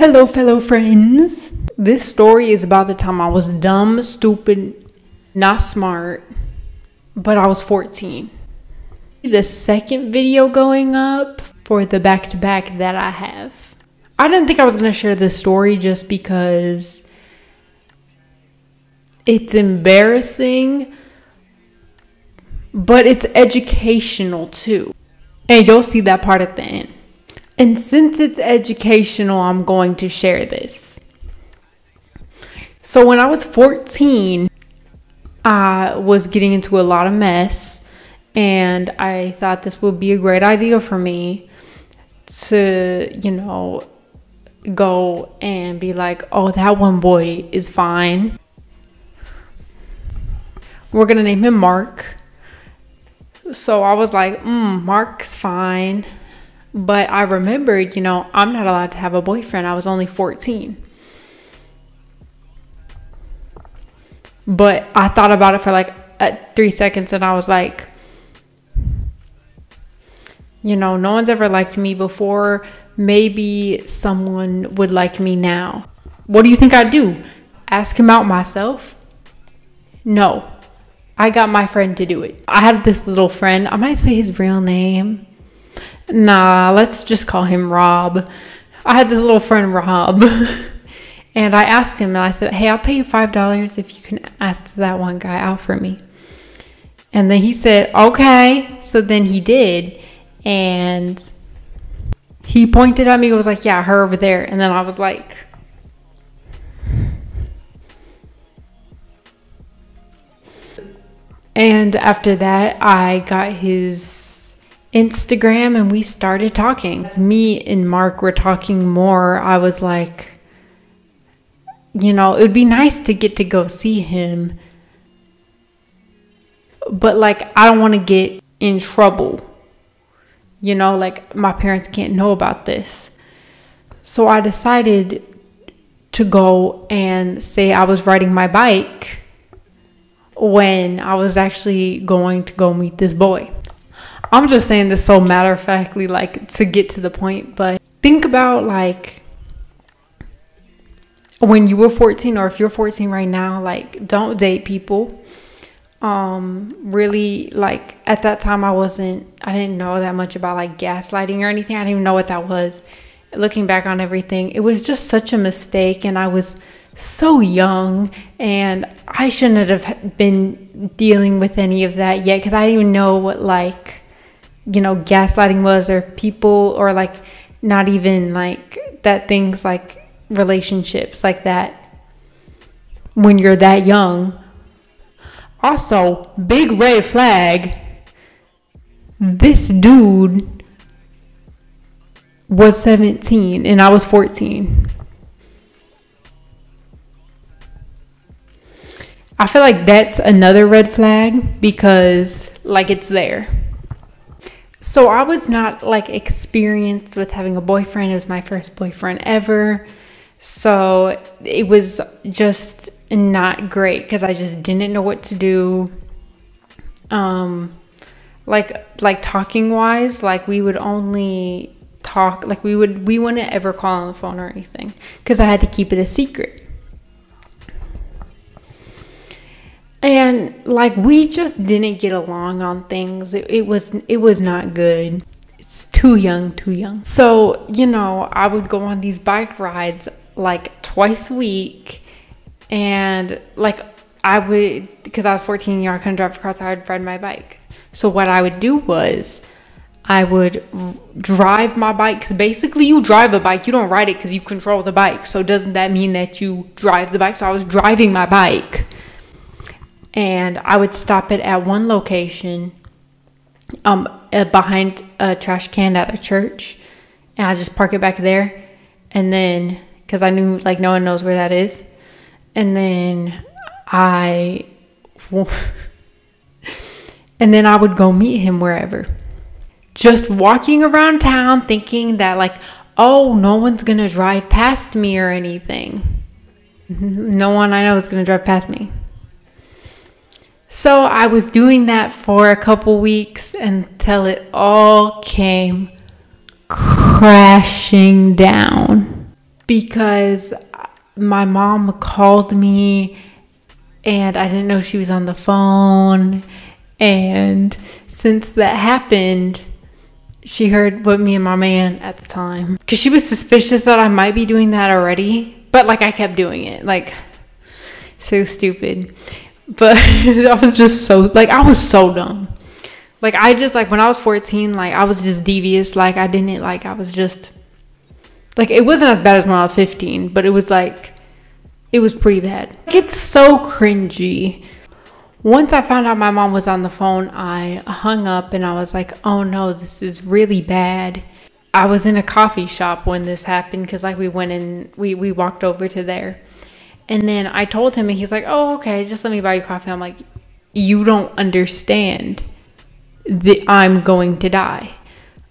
Hello, fellow friends. This story is about the time I was dumb, stupid, not smart, but I was 14. The second video going up for the back-to-back that I have. I didn't think I was going to share this story just because it's embarrassing, but it's educational too. And you'll see that part at the end. And since it's educational, I'm going to share this. So when I was 14, I was getting into a lot of mess, and I thought this would be a great idea for me to, go and be like, oh, that one boy is fine. We're going to name him Mark. So I was like, Mark's fine. But I remembered, I'm not allowed to have a boyfriend. I was only 14. But I thought about it for like 3 seconds, and I was like, no one's ever liked me before. Maybe someone would like me now. What do you think I'd do? Ask him out myself? No. I got my friend to do it. I had this little friend. I might say his real name. Nah, let's just call him Rob. I had this little friend, Rob. And I asked him, and I said, hey, I'll pay you $5 if you can ask that one guy out for me. And then he said, okay. So then he did. And he pointed at me and was like, yeah, her over there. And then I was like, and after that, I got his Instagram and we started talking. As me and Mark were talking more, I was like, it would be nice to get to go see him, but like I don't want to get in trouble, like my parents can't know about this. So I decided to go and say I was riding my bike when I was actually going to go meet this boy. I'm just saying this so matter-of-factly, like, to get to the point. But think about, like, when you were 14, or if you're 14 right now, like, don't date people. Really, like, at that time, I didn't know that much about, like, gaslighting or anything. I didn't even know what that was. Looking back on everything, it was just such a mistake, and I was so young, and I shouldn't have been dealing with any of that yet, because I didn't even know what, like, gaslighting was, or people, or like not even like that, things like relationships like that when you're that young. Also, big red flag, this dude was 17 and I was 14. I feel like that's another red flag, because like it's there. So I was not like experienced with having a boyfriend. It was my first boyfriend ever. So it was just not great, because I just didn't know what to do. Like talking wise, like we would only talk, like we wouldn't ever call on the phone or anything, because I had to keep it a secret. And like we just didn't get along on things. It was not good. It's too young. So, I would go on these bike rides like twice a week, and like I would, because I was 14, I couldn't drive across, I would ride my bike. So what I would do was I would drive my bike, because basically you drive a bike, you don't ride it because you control the bike. So doesn't that mean that you drive the bike? So I was driving my bike, and I would stop it at one location behind a trash can at a church, and I just park it back there. And then, because I knew like no one knows where that is, and then I would go meet him wherever, just walking around town thinking that like, oh, no one's gonna drive past me or anything. No one I know is gonna drive past me. So I was doing that for a couple weeks until it all came crashing down. because my mom called me and I didn't know she was on the phone. And since that happened, she heard what me and my man at the time, because she was suspicious that I might be doing that already, but like I kept doing it, like so stupid. But I was just so, like, I was so dumb. Like, I just, like, when I was 14, like, I was just devious. Like, I didn't, like, I was just, like, it wasn't as bad as when I was 15, but it was, like, it was pretty bad. It's so cringy. Once I found out my mom was on the phone, I hung up and I was like, oh no, this is really bad. I was in a coffee shop when this happened, because, like, we went in, we walked over to there. And then I told him, and he's like, oh, okay, just let me buy you coffee. I'm like, you don't understand that I'm going to die.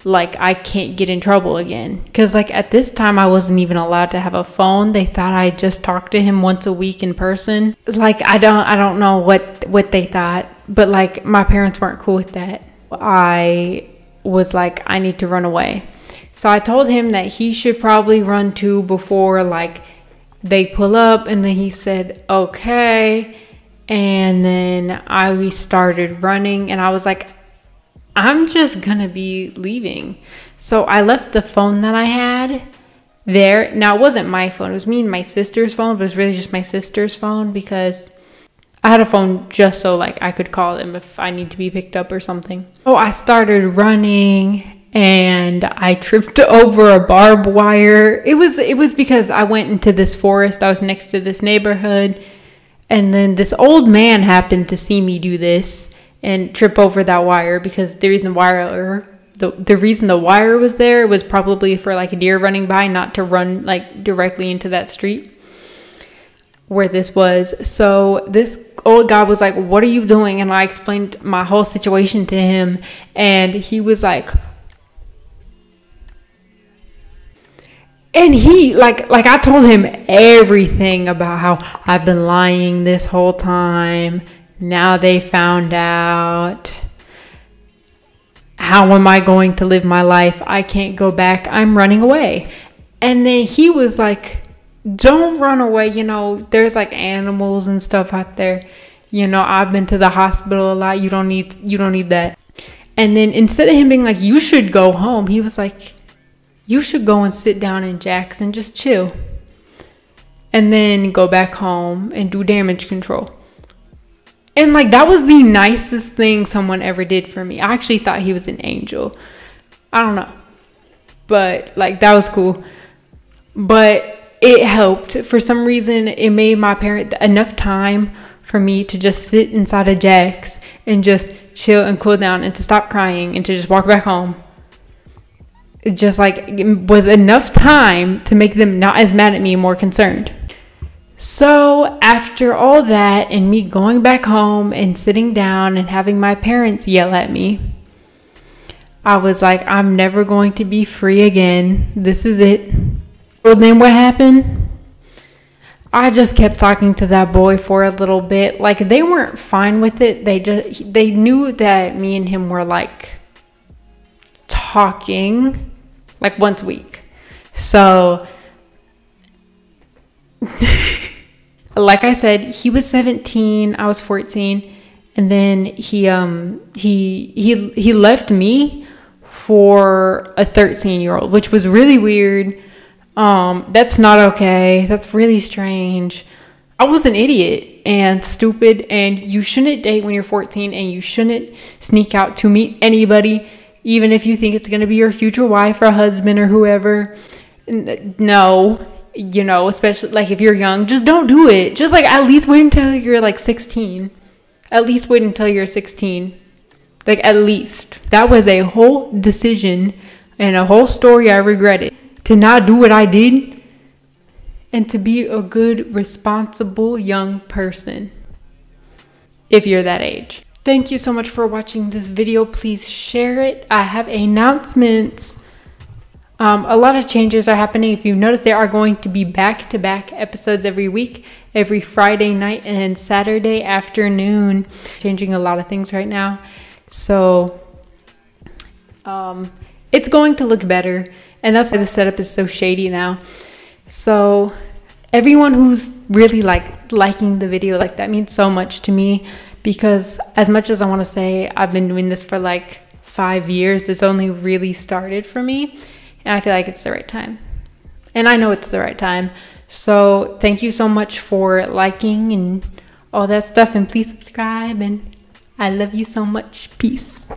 Like, I can't get in trouble again. Because, like, at this time, I wasn't even allowed to have a phone. They thought I just talked to him once a week in person. Like, I don't know what they thought. But, like, my parents weren't cool with that. I was like, I need to run away. So I told him that he should probably run too before, like, they pull up. And then he said, okay. And then we started running. And I was like, I'm just gonna be leaving. So I left the phone that I had there. Now, it wasn't my phone. It was me and my sister's phone, but it was really just my sister's phone, because I had a phone just so, like, I could call them if I need to be picked up or something. So I started running and I tripped over a barbed wire. It was because I went into this forest. I was next to this neighborhood, and then this old man happened to see me do this and trip over that wire, because the reason the wire was there was probably for, like, a deer running by, not to run, like, directly into that street where this was. So this old guy was like, what are you doing? And I explained my whole situation to him, and he was like, and he, like I told him everything about how I've been lying this whole time. Now they found out. How am I going to live my life? I can't go back. I'm running away. And then he was like, don't run away. You know, there's, like, animals and stuff out there. You know, I've been to the hospital a lot. You don't need that. And then instead of him being like, you should go home, he was like, you should go and sit down in Jackson, just chill. And then go back home and do damage control. And, like, that was the nicest thing someone ever did for me. I actually thought he was an angel. I don't know. But, like, that was cool. But it helped. For some reason, it made my parent enough time for me to just sit inside of Jack's and just chill and cool down and to stop crying and to just walk back home. It just, like, it was enough time to make them not as mad at me and more concerned. So after all that and me going back home and sitting down and having my parents yell at me, I was like, I'm never going to be free again. This is it. Well, then what happened? I just kept talking to that boy for a little bit. Like, they weren't fine with it. They knew that me and him were, like, talking, like, once a week. So like I said, he was 17, I was 14, and then he left me for a 13-year-old, which was really weird. That's not okay. That's really strange. I was an idiot and stupid, and you shouldn't date when you're 14, and you shouldn't sneak out to meet anybody, even if you think it's going to be your future wife or husband or whoever. No. You know, especially, like, if you're young, just don't do it. Just, like, at least wait until you're, like, 16. At least wait until you're 16. Like, at least. That was a whole decision and a whole story I regretted. To not do what I did and to be a good, responsible young person. If you're that age. Thank you so much for watching this video. Please share it. I have announcements. A lot of changes are happening. If you notice, there are going to be back-to-back episodes every week, every Friday night and Saturday afternoon. Changing a lot of things right now. So it's going to look better. And that's why the setup is so shady now. So everyone who's really like liking the video, like that means so much to me, because as much as I want to say I've been doing this for like 5 years, it's only really started for me, and I feel like it's the right time, and I know it's the right time. So thank you so much for liking and all that stuff, and please subscribe, and I love you so much. Peace.